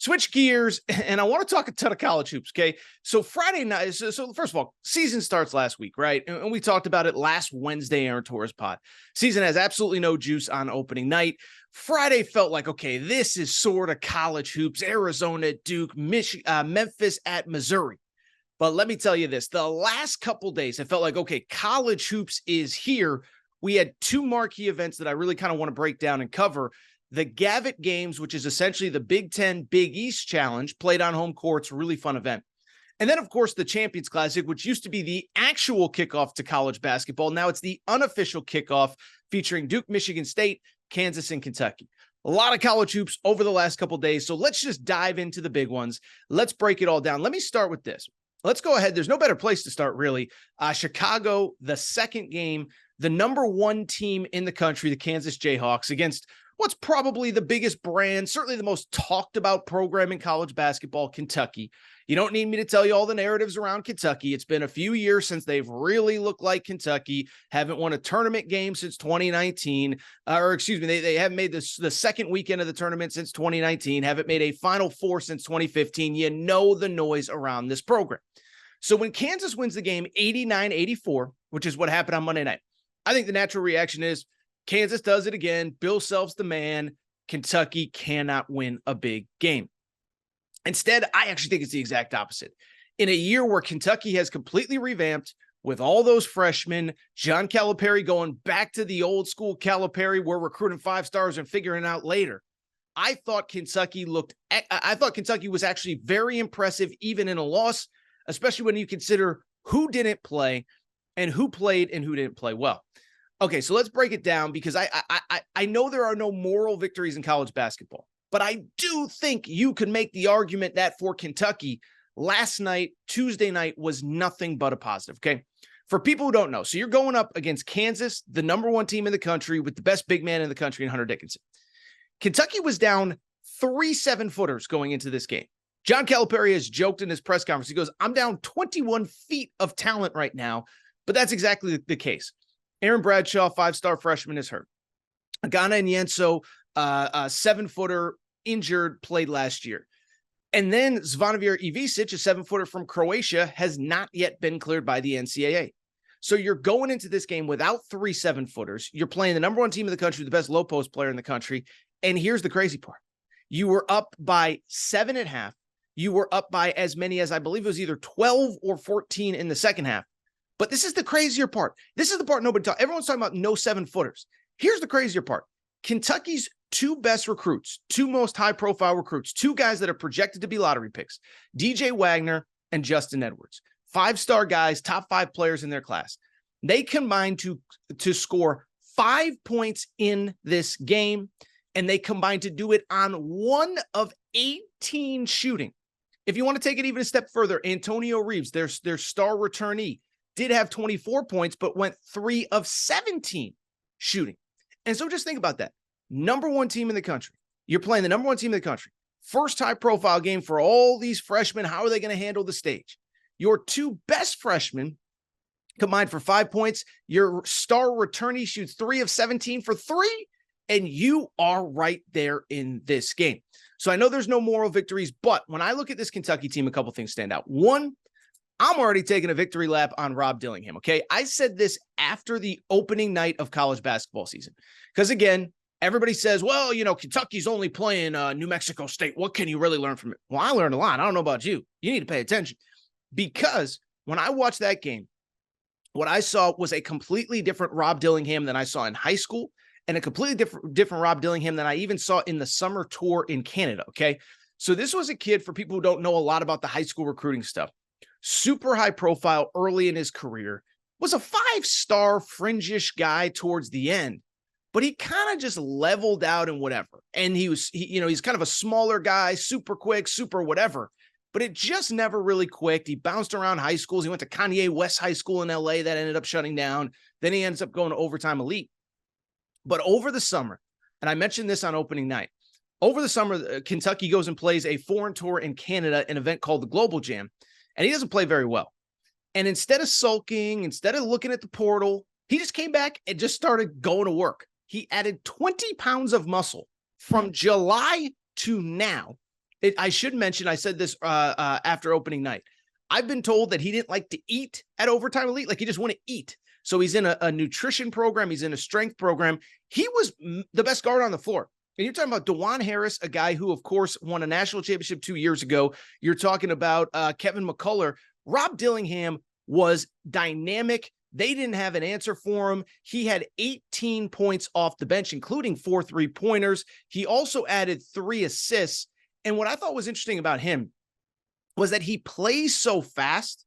Switch gears, and I want to talk a ton of college hoops, okay? So Friday night, so first of all, season starts last week, right? And we talked about it last Wednesday, Aaron Torres pod. Season has absolutely no juice on opening night. Friday felt like, okay, this is sort of college hoops, Arizona at Duke, Memphis at Missouri. But let me tell you this, the last couple days, it felt like, okay, college hoops is here. We had two marquee events that I really kind of want to break down and cover. The Gavitt Games, which is essentially the Big Ten Big East Challenge, played on home courts, really fun event. And then, of course, the Champions Classic, which used to be the actual kickoff to college basketball. Now it's the unofficial kickoff featuring Duke, Michigan State, Kansas, and Kentucky. A lot of college hoops over the last couple of days. So let's just dive into the big ones. Let's break it all down. Let me start with this. Let's go ahead. There's no better place to start, really. Chicago, the second game, the number one team in the country, the Kansas Jayhawks, against what's probably the biggest brand, certainly the most talked about program in college basketball, Kentucky. You don't need me to tell you all the narratives around Kentucky. It's been a few years since they've really looked like Kentucky, haven't won a tournament game since 2019, they haven't made the second weekend of the tournament since 2019, haven't made a Final Four since 2015. You know the noise around this program. So when Kansas wins the game 89-84, which is what happened on Monday night, I think the natural reaction is, Kansas does it again. Bill Self's the man. Kentucky cannot win a big game. Instead, I actually think it's the exact opposite. In a year where Kentucky has completely revamped with all those freshmen, John Calipari going back to the old school Calipari, we're recruiting five stars and figuring it out later. I thought Kentucky was actually very impressive, even in a loss, especially when you consider who didn't play and who played and who didn't play well. Okay, so let's break it down because I know there are no moral victories in college basketball, but I do think you could make the argument that for Kentucky, last night, Tuesday night, was nothing but a positive, okay? For people who don't know, so you're going up against Kansas, the number one team in the country with the best big man in the country in Hunter Dickinson. Kentucky was down 3 7-footers going into this game. John Calipari has joked in his press conference. He goes, I'm down 21 feet of talent right now, but that's exactly the case. Aaron Bradshaw, 5-star freshman, is hurt. Agana and Yenso, a 7-footer, injured, played last year. And then Zvonimir Ivisic, a 7-footer from Croatia, has not yet been cleared by the NCAA. So you're going into this game without 3 7-footers. You're playing the number one team in the country, the best low post player in the country. And here's the crazy part. You were up by 7 at half. You were up by as many as, I believe it was either 12 or 14 in the second half. But this is the crazier part. This is the part nobody talks. Everyone's talking about no 7-footers. Here's the crazier part. Kentucky's two best recruits, two most high-profile recruits, two guys that are projected to be lottery picks, DJ Wagner and Justin Edwards, 5-star guys, top 5 players in their class. They combined to score 5 points in this game, and they combined to do it on 1 of 18 shooting. If you want to take it even a step further, Antonio Reeves, their star returnee, did have 24 points, but went 3 of 17 shooting. And so just think about that. Number one team in the country. You're playing the number one team in the country. First high-profile game for all these freshmen. How are they going to handle the stage? Your two best freshmen combined for 5 points. Your star returnee shoots 3 of 17 for 3, and you are right there in this game. So I know there's no moral victories, but when I look at this Kentucky team, a couple things stand out. One, I'm already taking a victory lap on Rob Dillingham, okay? I said this after the opening night of college basketball season. Because, again, everybody says, well, you know, Kentucky's only playing New Mexico State. What can you really learn from it? Well, I learned a lot. I don't know about you. You need to pay attention. Because when I watched that game, what I saw was a completely different Rob Dillingham than I saw in high school, and a completely different Rob Dillingham than I even saw in the summer tour in Canada, okay? So this was a kid, for people who don't know a lot about the high school recruiting stuff, super high profile early in his career, was a 5-star fringe-ish guy towards the end, but he kind of just leveled out and whatever. And he's kind of a smaller guy, super quick, super whatever, but it just never really clicked. He bounced around high schools. He went to Kanye West High School in LA that ended up shutting down. Then he ends up going to Overtime Elite. But over the summer, and I mentioned this on opening night, over the summer, Kentucky goes and plays a foreign tour in Canada, an event called the Global Jam. And he doesn't play very well. And instead of sulking, instead of looking at the portal, he just came back and just started going to work. He added 20 pounds of muscle from July to now I should mention, I said this after opening night. I've been told that he didn't like to eat at Overtime Elite. Like, he just want to eat. So he's in a nutrition program. He's in a strength program. He was the best guard on the floor. And you're talking about DeJuan Harris, a guy who, of course, won a national championship 2 years ago. You're talking about Kevin McCullough. Rob Dillingham was dynamic. They didn't have an answer for him. He had 18 points off the bench, including 4 3-pointers. He also added 3 assists. And what I thought was interesting about him was that he plays so fast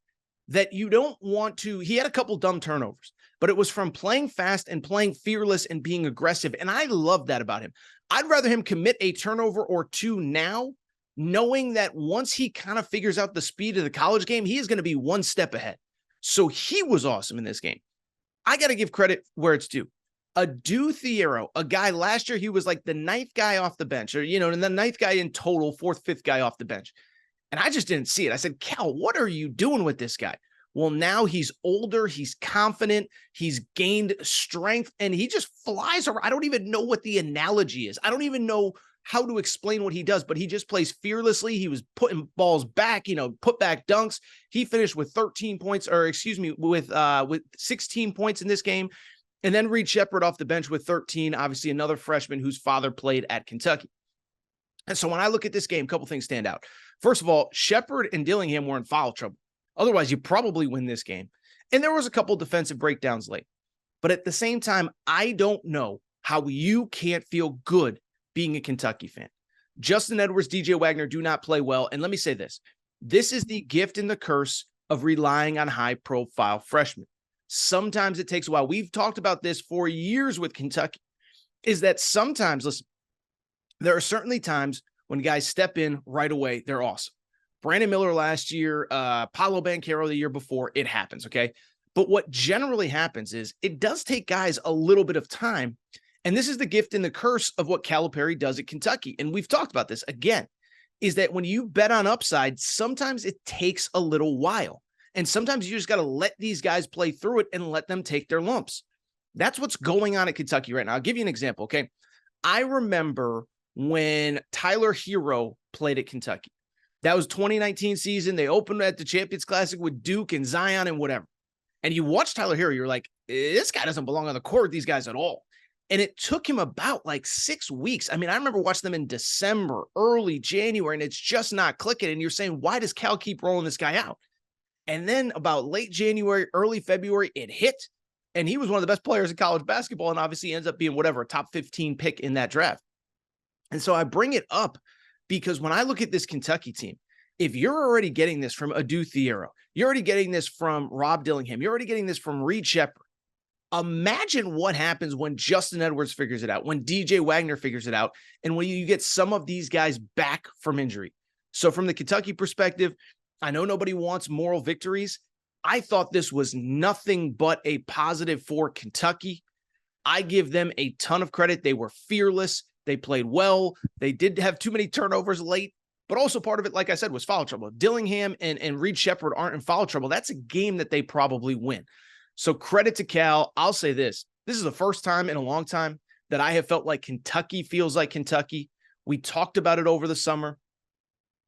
that you don't want to. He had a couple dumb turnovers, but it was from playing fast and playing fearless and being aggressive. And I love that about him. I'd rather him commit a turnover or 2 now, knowing that once he kind of figures out the speed of the college game, he is going to be 1 step ahead. So he was awesome in this game. I got to give credit where it's due. Adu Thiero, a guy last year, he was like the 9th guy off the bench, or, and the 9th guy in total, 4th, 5th guy off the bench. And I just didn't see it. I said, Cal, what are you doing with this guy? Well, now he's older. He's confident. He's gained strength, and he just flies around. I don't even know what the analogy is. I don't even know how to explain what he does, but he just plays fearlessly. He was putting balls back, put back dunks. He finished with 13 points, with 16 points in this game. And then Reed Sheppard off the bench with 13, obviously another freshman whose father played at Kentucky. And so when I look at this game, a couple things stand out. First of all, Sheppard and Dillingham were in foul trouble. Otherwise, you probably win this game. And there was a couple defensive breakdowns late. But at the same time, I don't know how you can't feel good being a Kentucky fan. Justin Edwards, DJ Wagner do not play well. And let me say this. This is the gift and the curse of relying on high-profile freshmen. Sometimes it takes a while. We've talked about this for years with Kentucky, is that sometimes, listen, there are certainly times when guys step in right away. They're awesome. Brandon Miller last year, Paolo Banchero the year before, it happens, okay? But what generally happens is it does take guys a little bit of time, and this is the gift and the curse of what Calipari does at Kentucky. And we've talked about this again, is that when you bet on upside, sometimes it takes a little while. And sometimes you just got to let these guys play through it and let them take their lumps. That's what's going on at Kentucky right now. I'll give you an example, okay? I remember when Tyler Hero played at Kentucky. That was 2019 season. They opened at the Champions Classic with Duke and Zion and whatever. And you watch Tyler Hero, you're like, this guy doesn't belong on the court with these guys at all. And it took him about like 6 weeks. I mean, I remember watching them in December, early January, and it's just not clicking. And you're saying, why does Cal keep rolling this guy out? And then about late January, early February, it hit. And he was one of the best players in college basketball, and obviously ends up being whatever, a top 15 pick in that draft. And so I bring it up because when I look at this Kentucky team, if you're already getting this from Adu Thiero, you're already getting this from Rob Dillingham, you're already getting this from Reed Sheppard, imagine what happens when Justin Edwards figures it out, when DJ Wagner figures it out, and when you get some of these guys back from injury. So from the Kentucky perspective, I know nobody wants moral victories. I thought this was nothing but a positive for Kentucky. I give them a ton of credit. They were fearless. They played well. They did have too many turnovers late, but also part of it, like I said, was foul trouble. Dillingham and Reed Sheppard aren't in foul trouble. That's a game that they probably win. So credit to Cal. I'll say this. This is the first time in a long time that I have felt like Kentucky feels like Kentucky. We talked about it over the summer.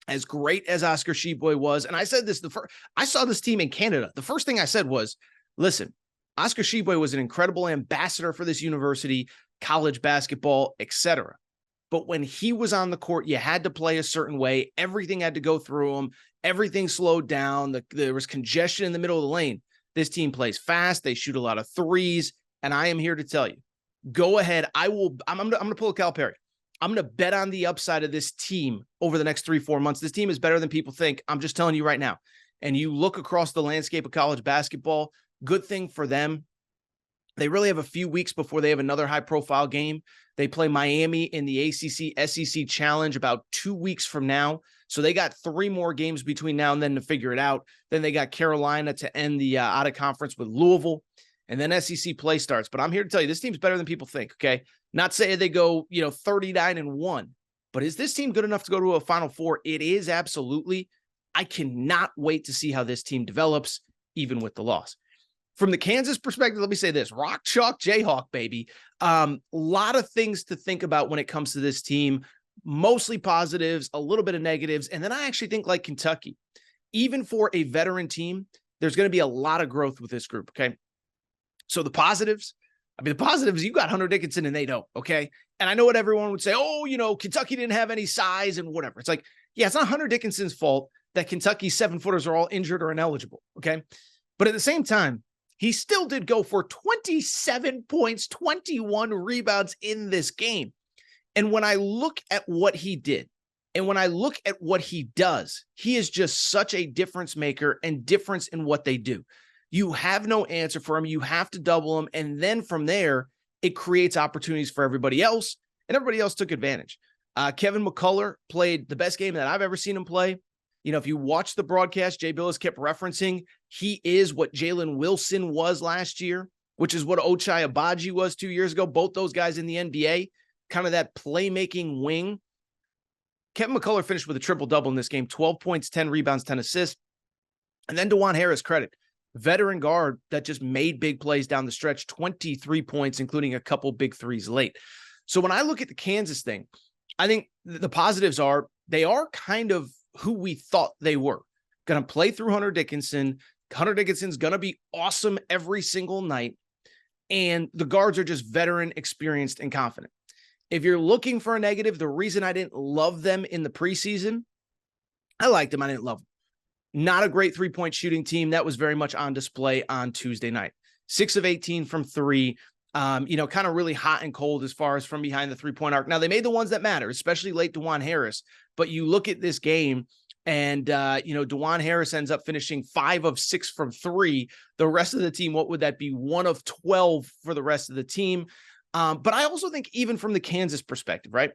As great as Oscar Tshiebwe was, and I said this, I saw this team in Canada. The first thing I said was, listen, Oscar Tshiebwe was an incredible ambassador for this university, college basketball, etc. But when he was on the court, you had to play a certain way. Everything had to go through him. Everything slowed down. There was congestion in the middle of the lane. This team plays fast. They shoot a lot of threes. And I am here to tell you, go ahead. I'm going to pull a Calipari. I'm going to bet on the upside of this team over the next 3-4 months. This team is better than people think. I'm just telling you right now. And you look across the landscape of college basketball, good thing for them. They really have a few weeks before they have another high-profile game. They play Miami in the ACC SEC Challenge about 2 weeks from now. So they got 3 more games between now and then to figure it out. Then they got Carolina to end the out-of-conference with Louisville. And then SEC play starts. But I'm here to tell you, this team's better than people think, okay? Not saying they go, 39-1. But is this team good enough to go to a Final Four? It is, absolutely. I cannot wait to see how this team develops, even with the loss. From the Kansas perspective, let me say this. Rock, chalk, Jayhawk, baby. Lot of things to think about when it comes to this team. mostly positives, a little bit of negatives. And then I actually think like Kentucky, even for a veteran team, there's going to be a lot of growth with this group. Okay. So the positives, you got Hunter Dickinson and they don't. Okay. And I know what everyone would say. Oh, Kentucky didn't have any size and whatever. It's like, yeah, it's not Hunter Dickinson's fault that Kentucky's 7-footers are all injured or ineligible. Okay. But at the same time, he still did go for 27 points, 21 rebounds in this game. And when I look at what he did, and when I look at what he does, he is just such a difference maker and difference in what they do. You have no answer for him. You have to double him. And then from there, it creates opportunities for everybody else. And everybody else took advantage. Kevin McCullough played the best game that I've ever seen him play. If you watch the broadcast, Jay Billis kept referencing, he is what Jalen Wilson was last year, which is what Ochai Agbaji was 2 years ago. Both those guys in the NBA, kind of that playmaking wing. Kevin McCullough finished with a triple-double in this game, 12 points, 10 rebounds, 10 assists. And then DeJuan Harris, credit. Veteran guard that just made big plays down the stretch, 23 points, including a couple big threes late. So when I look at the Kansas thing, I think the positives are they are kind of who we thought they were. Going to play through Hunter Dickinson. Hunter Dickinson's going to be awesome every single night. And the guards are just veteran, experienced, and confident. If you're looking for a negative, the reason I didn't love them in the preseason, I liked them. I didn't love them. Not a great three-point shooting team. That was very much on display on Tuesday night. 6 of 18 from three, kind of really hot and cold as far as from behind the three-point arc. Now, they made the ones that matter, especially late DeJuan Harris. But you look at this game, and, DeJuan Harris ends up finishing 5 of 6 from three. The rest of the team, what would that be? 1 of 12 for the rest of the team. But I also think even from the Kansas perspective, right?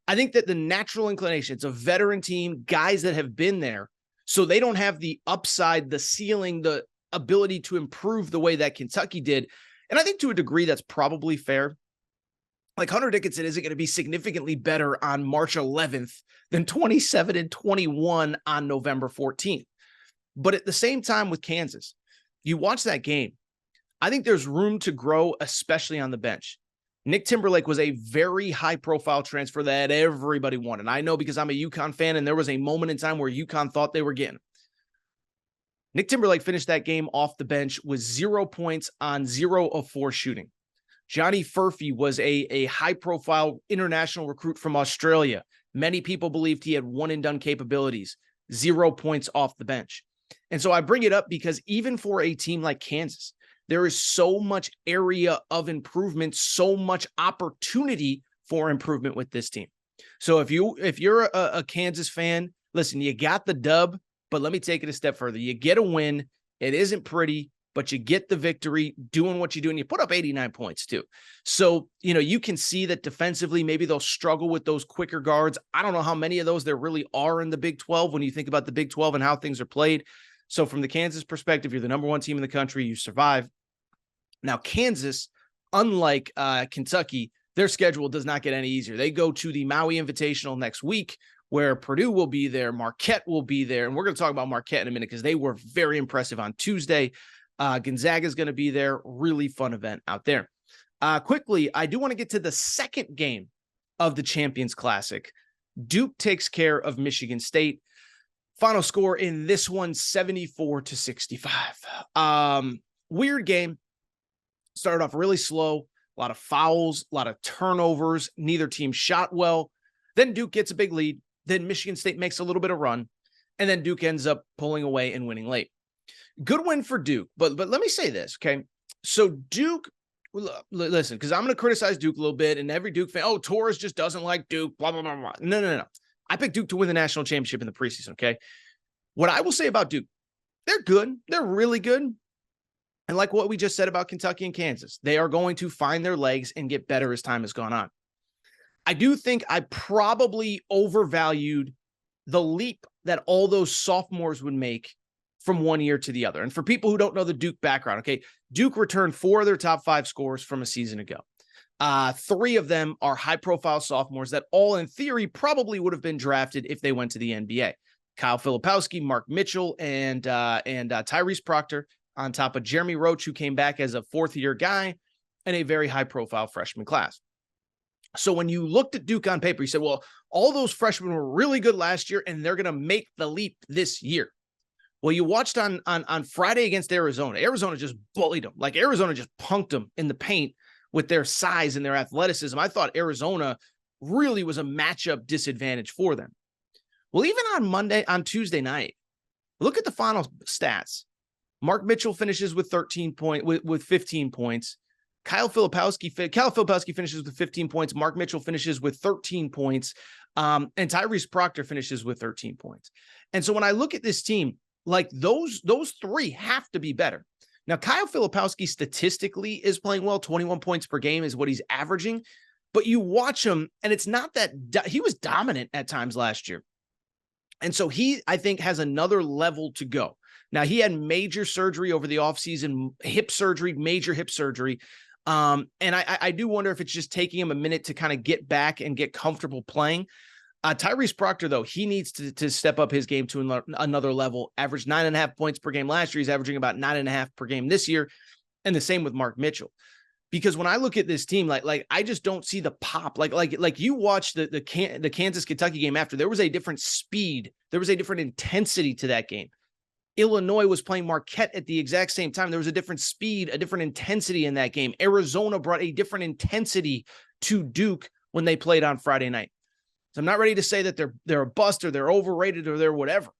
I think that the natural inclination, it's a veteran team, guys that have been there. So they don't have the upside, the ceiling, the ability to improve the way that Kentucky did. And I think to a degree that's probably fair. Like Hunter Dickinson isn't going to be significantly better on March 11th than 27 and 21 on November 14th. But at the same time with Kansas, you watch that game, I think there's room to grow, especially on the bench. Nick Timberlake was a very high-profile transfer that everybody wanted. I know because I'm a UConn fan, and there was a moment in time where UConn thought they were getting him. Nick Timberlake finished that game off the bench with 0 points on 0 of 4 shooting. Johnny Furphy was a high-profile international recruit from Australia. Many people believed he had one-and-done capabilities. 0 points off the bench. And so I bring it up because even for a team like Kansas, there is so much area of improvement, so much opportunity for improvement with this team. So if you're a Kansas fan, listen, you got the dub, but let me take it a step further. You get a win. It isn't pretty, but you get the victory doing what you do, and you put up 89 points too. So, you can see that defensively, maybe they'll struggle with those quicker guards. I don't know how many of those there really are in the Big 12 when you think about the Big 12 and how things are played. So from the Kansas perspective, you're the number 1 team in the country. You survive. Now, Kansas, unlike Kentucky, their schedule does not get any easier. They go to the Maui Invitational next week, where Purdue will be there, Marquette will be there, and we're going to talk about Marquette in a minute because they were very impressive on Tuesday. Gonzaga is going to be there. Really fun event out there. Quickly, I do want to get to the second game of the Champions Classic. Duke takes care of Michigan State. Final score in this one, 74-65. Weird game. Started off really slow, a lot of fouls, a lot of turnovers. Neither team shot well. Then Duke gets a big lead. Then Michigan State makes a little bit of run. And then Duke ends up pulling away and winning late. Good win for Duke. But let me say this, okay? So Duke, listen, because I'm going to criticize Duke a little bit. And every Duke fan, Torres just doesn't like Duke, blah, blah, blah, blah. No. I picked Duke to win the national championship in the preseason, okay? What I will say about Duke, they're good. They're really good. And like what we just said about Kentucky and Kansas, they are going to find their legs and get better as time has gone on. I do think I probably overvalued the leap that all those sophomores would make from one year to the other. And for people who don't know the Duke background, okay, Duke returned 4 of their top 5 scorers from a season ago. 3 of them are high-profile sophomores that all, in theory, probably would have been drafted if they went to the NBA. Kyle Filipowski, Mark Mitchell, and Tyrese Proctor, on top of Jeremy Roach, who came back as a 4th-year guy, and a very high-profile freshman class. So when you looked at Duke on paper, you said, well, all those freshmen were really good last year, and they're going to make the leap this year. Well, you watched on Friday against Arizona. Arizona just bullied them. Like Arizona just punked them in the paint with their size and their athleticism. I thought Arizona really was a matchup disadvantage for them. Well, even on Tuesday night, look at the final stats. Mark Mitchell finishes with 15 points. Kyle Filipowski finishes with 15 points. Mark Mitchell finishes with 13 points. And Tyrese Proctor finishes with 13 points. And so when I look at this team, like those three have to be better. Now, Kyle Filipowski statistically is playing well. 21 points per game is what he's averaging. But you watch him, and it's not that he was dominant at times last year. And so he, I think, has another level to go. Now, he had major surgery over the offseason, major hip surgery. And I do wonder if it's just taking him a minute to kind of get back and get comfortable playing. Tyrese Proctor, though, he needs to step up his game to another level. Averaged 9.5 points per game last year. He's averaging about 9.5 per game this year. And the same with Mark Mitchell. Because when I look at this team, like I just don't see the pop. Like you watch the Kansas-Kentucky game after, there was a different speed. There was a different intensity to that game. Illinois was playing Marquette at the exact same time. There was a different speed, a different intensity in that game. Arizona brought a different intensity to Duke when they played on Friday night. So I'm not ready to say that they're a bust or they're overrated or they're whatever.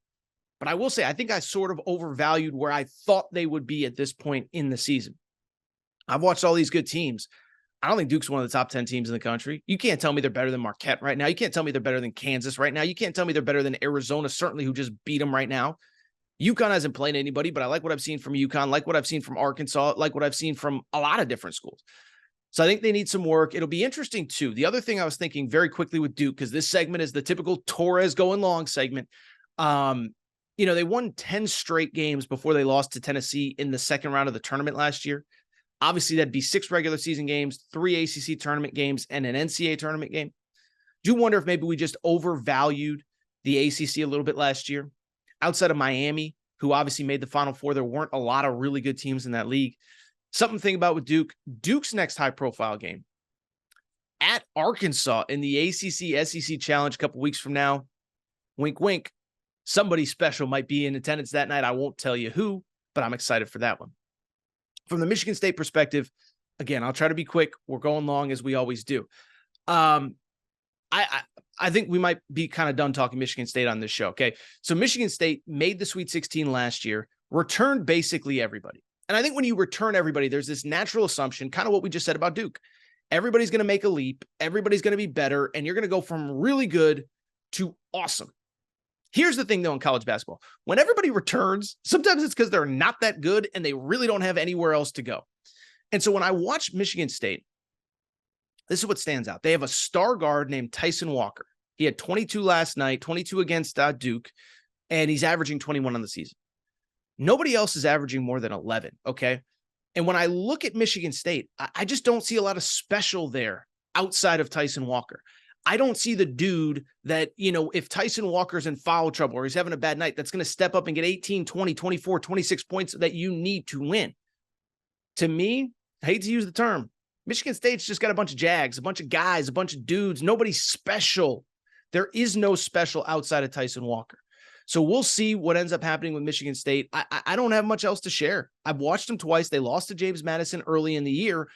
But I will say, I think I sort of overvalued where I thought they would be at this point in the season. I've watched all these good teams. I don't think Duke's one of the top 10 teams in the country. You can't tell me they're better than Marquette right now. You can't tell me they're better than Kansas right now. You can't tell me they're better than Arizona, certainly, who just beat them right now. UConn hasn't played anybody, but I like what I've seen from UConn, like what I've seen from Arkansas, like what I've seen from a lot of different schools. So I think they need some work. It'll be interesting, too. The other thing I was thinking very quickly with Duke, because this segment is the typical Torres going long segment. They won 10 straight games before they lost to Tennessee in the second round of the tournament last year. Obviously, that'd be 6 regular season games, 3 ACC tournament games, and an NCAA tournament game. Do wonder if maybe we just overvalued the ACC a little bit last year. Outside of Miami, who obviously made the Final Four, there weren't a lot of really good teams in that league. Something to think about with Duke. Duke's next high-profile game at Arkansas in the ACC SEC Challenge a couple weeks from now. Wink, wink. Somebody special might be in attendance that night. I won't tell you who, but I'm excited for that one. From the Michigan State perspective, again, I'll try to be quick. We're going long as we always do. I think we might be kind of done talking Michigan State on this show. Okay. So Michigan State made the Sweet 16 last year, returned basically everybody. And I think when you return everybody, there's this natural assumption, kind of what we just said about Duke. Everybody's going to make a leap. Everybody's going to be better. And you're going to go from really good to awesome. Here's the thing, though, in college basketball. When everybody returns, sometimes it's because they're not that good and they really don't have anywhere else to go. And so when I watch Michigan State, this is what stands out. They have a star guard named Tyson Walker. He had 22 last night, 22 against Duke, and he's averaging 21 on the season. Nobody else is averaging more than 11, okay? And when I look at Michigan State, I just don't see a lot of special there outside of Tyson Walker. I don't see the dude that, if Tyson Walker's in foul trouble or he's having a bad night, that's going to step up and get 18, 20, 24, 26 points that you need to win. To me, I hate to use the term, Michigan State's just got a bunch of jags, a bunch of guys, a bunch of dudes. Nobody's special. There is no special outside of Tyson Walker. So we'll see what ends up happening with Michigan State. I don't have much else to share. I've watched them twice. They lost to James Madison early in the year,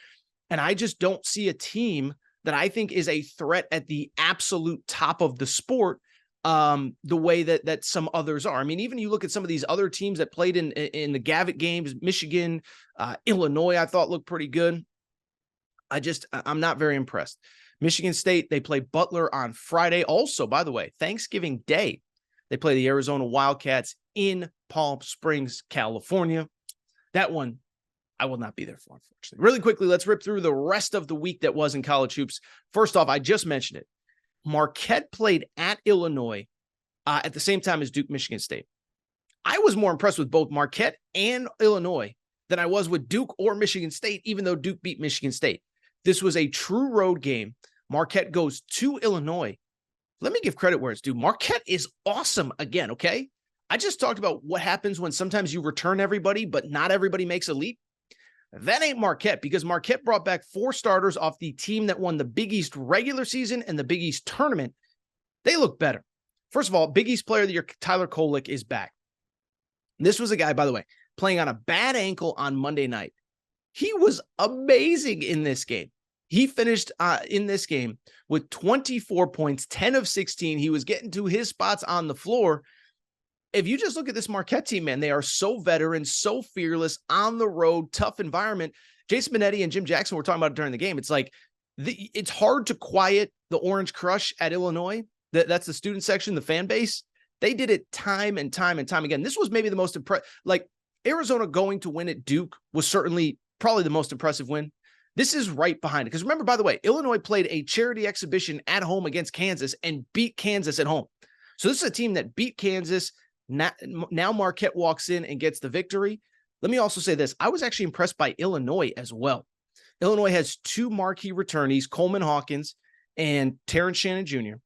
and I just don't see a team that I think is a threat at the absolute top of the sport the way that some others are. I mean, even you look at some of these other teams that played in the Gavitt Games, Michigan, Illinois, I thought looked pretty good. I'm not very impressed. Michigan State, they play Butler on Friday. Also, by the way, Thanksgiving Day, they play the Arizona Wildcats in Palm Springs, California. That one, I will not be there for, unfortunately. Really quickly, let's rip through the rest of the week that was in college hoops. First off, I just mentioned it. Marquette played at Illinois at the same time as Duke, Michigan State. I was more impressed with both Marquette and Illinois than I was with Duke or Michigan State, even though Duke beat Michigan State. This was a true road game. Marquette goes to Illinois. Let me give credit where it's due. Marquette is awesome again, okay? I just talked about what happens when sometimes you return everybody, but not everybody makes a leap. That ain't Marquette, because Marquette brought back 4 starters off the team that won the Big East regular season and the Big East tournament. They look better. First of all, Big East Player of the Year Tyler Kolek is back. This was a guy, by the way, playing on a bad ankle on Monday night. He was amazing in this game. He finished in this game with 24 points, 10 of 16. He was getting to his spots on the floor. If you just look at this Marquette team, man, they are so veteran, so fearless, on the road, tough environment. Jason Benetti and Jim Jackson were talking about it during the game. It's like, it's hard to quiet the Orange Crush at Illinois. That's the student section, the fan base. They did it time and time and time again. This was maybe the most impressive. Like, Arizona going to win at Duke was certainly probably the most impressive win. This is right behind it. Because remember, by the way, Illinois played a charity exhibition at home against Kansas and beat Kansas at home. So this is a team that beat Kansas. Now Marquette walks in and gets the victory. Let me also say this. I was actually impressed by Illinois as well. Illinois has 2 marquee returnees, Coleman Hawkins and Terrence Shannon Jr.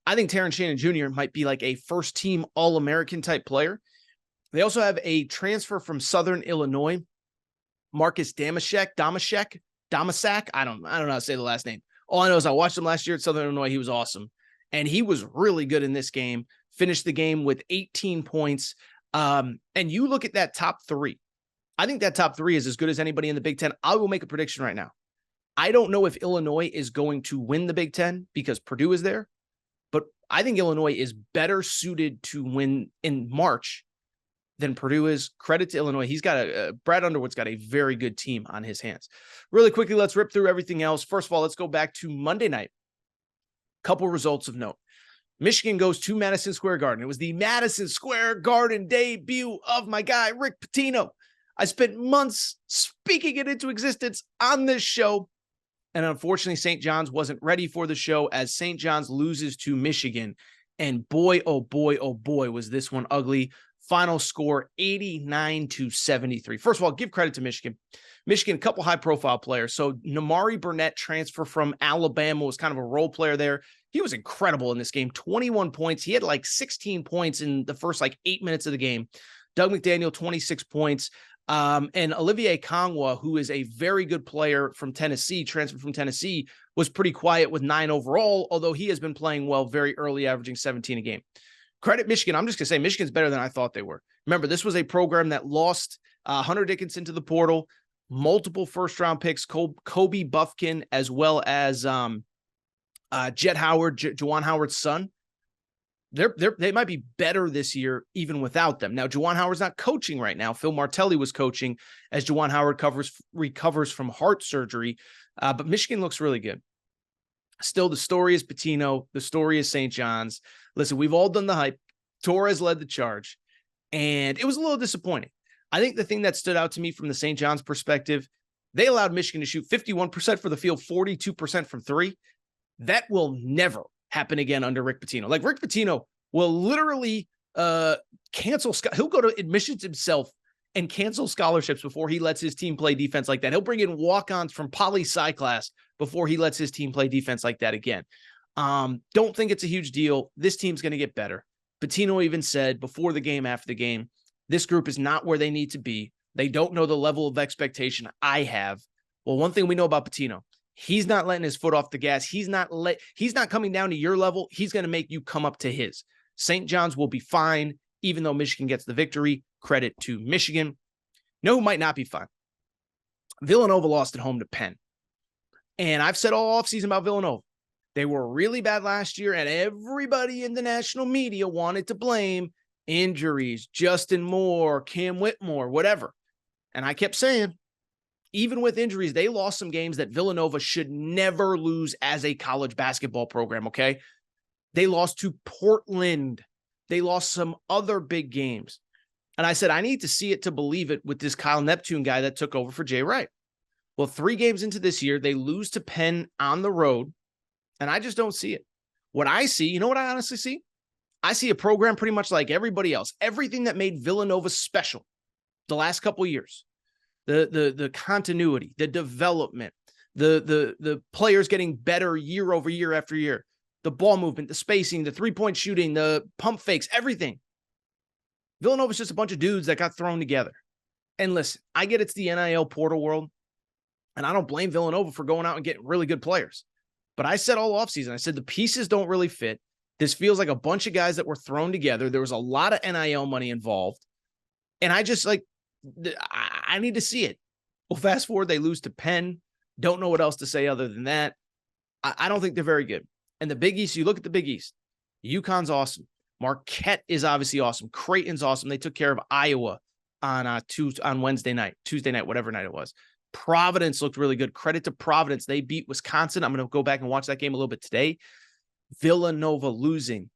I think Terrence Shannon Jr. might be like a first-team All-American type player. They also have a transfer from Southern Illinois, Marcus Damashek. I don't know how to say the last name. All I know is I watched him last year at Southern Illinois. He was awesome. And he was really good in this game. Finished the game with 18 points. And you look at that top 3. I think that top 3 is as good as anybody in the Big Ten. I will make a prediction right now. I don't know if Illinois is going to win the Big Ten because Purdue is there. But I think Illinois is better suited to win in March than Purdue is. Credit to Illinois. He's got Brad Underwood's got a very good team on his hands. Really quickly, let's rip through everything else. First of all, let's go back to Monday night. Couple results of note. Michigan goes to Madison Square Garden. It was the Madison Square Garden debut of my guy, Rick Pitino. I spent months speaking it into existence on this show. And unfortunately, St. John's wasn't ready for the show as St. John's loses to Michigan. And boy, oh boy, was this one ugly. Final score, 89-73. First of all, give credit to Michigan. Michigan, a couple high-profile players. So Namari Burnett, transfer from Alabama, was kind of a role player there. He was incredible in this game. 21 points. He had like 16 points in the first 8 minutes of the game. Doug McDaniel, 26 points. And Olivier Kongwa, who is a very good player from Tennessee, transferred from Tennessee, was pretty quiet with 9 overall, although he has been playing well very early, averaging 17 a game. Credit Michigan. I'm just going to say Michigan's better than I thought they were. Remember, this was a program that lost Hunter Dickinson to the portal, multiple first-round picks, Kobe Buffkin, as well as Jet Howard, Juwan Howard's son. They might be better this year even without them. Now, Juwan Howard's not coaching right now. Phil Martelli was coaching as Juwan Howard recovers from heart surgery. But Michigan looks really good. Still, the story is Pitino. The story is St. John's. Listen, we've all done the hype. Torres led the charge, and it was a little disappointing. I think the thing that stood out to me from the St. John's perspective, they allowed Michigan to shoot 51% for the field, 42% from 3. That will never happen again under Rick Pitino. Like, Rick Pitino will literally cancel. He'll go to admissions himself and cancel scholarships before he lets his team play defense like that. He'll bring in walk-ons from poli-sci class before he lets his team play defense like that again. Don't think it's a huge deal. This team's going to get better. Pitino even said before the game, after the game, this group is not where they need to be. They don't know the level of expectation I have. Well, one thing we know about Pitino, he's not letting his foot off the gas. He's not coming down to your level. He's going to make you come up to his. St. John's will be fine, even though Michigan gets the victory. Credit to Michigan. No, who might not be fine. Villanova lost at home to Penn. And I've said all offseason about Villanova. They were really bad last year, and everybody in the national media wanted to blame injuries, Justin Moore, Cam Whitmore, whatever. And I kept saying, even with injuries, they lost some games that Villanova should never lose as a college basketball program, okay? They lost to Portland. They lost some other big games. And I said, I need to see it to believe it with this Kyle Neptune guy that took over for Jay Wright. Well, 3 games into this year, they lose to Penn on the road, and I just don't see it. What I see, you know what I honestly see? I see a program pretty much like everybody else. Everything that made Villanova special the last couple of years. The continuity, the development, the players getting better year over year after year, the ball movement, the spacing, the three-point shooting, the pump fakes, everything. Villanova's just a bunch of dudes that got thrown together. And listen, I get it's the NIL portal world, And I don't blame Villanova for going out and getting really good players. But I said all offseason, I said the pieces don't really fit. This feels like a bunch of guys that were thrown together. There was a lot of NIL money involved. And I just I need to see it. Well, fast forward, they lose to Penn. Don't know what else to say other than that. I don't think they're very good. And the Big East, you look at the Big East. UConn's awesome. Marquette is obviously awesome. Creighton's awesome. They took care of Iowa on Tuesday night, whatever night it was. Providence looked really good. Credit to Providence. They beat Wisconsin. I'm going to go back and watch that game a little bit today. Villanova losing.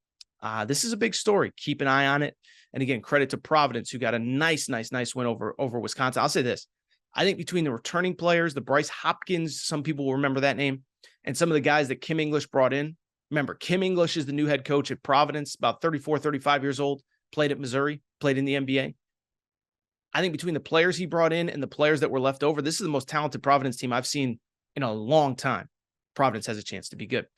This is a big story. Keep an eye on it. And again, credit to Providence, who got a nice win over Wisconsin. I'll say this. I think between the returning players, the Bryce Hopkins, some people will remember that name, and some of the guys that Kim English brought in. Remember, Kim English is the new head coach at Providence, about 34, 35 years old, played at Missouri, played in the NBA. I think between the players he brought in and the players that were left over, this is the most talented Providence team I've seen in a long time. Providence has a chance to be good.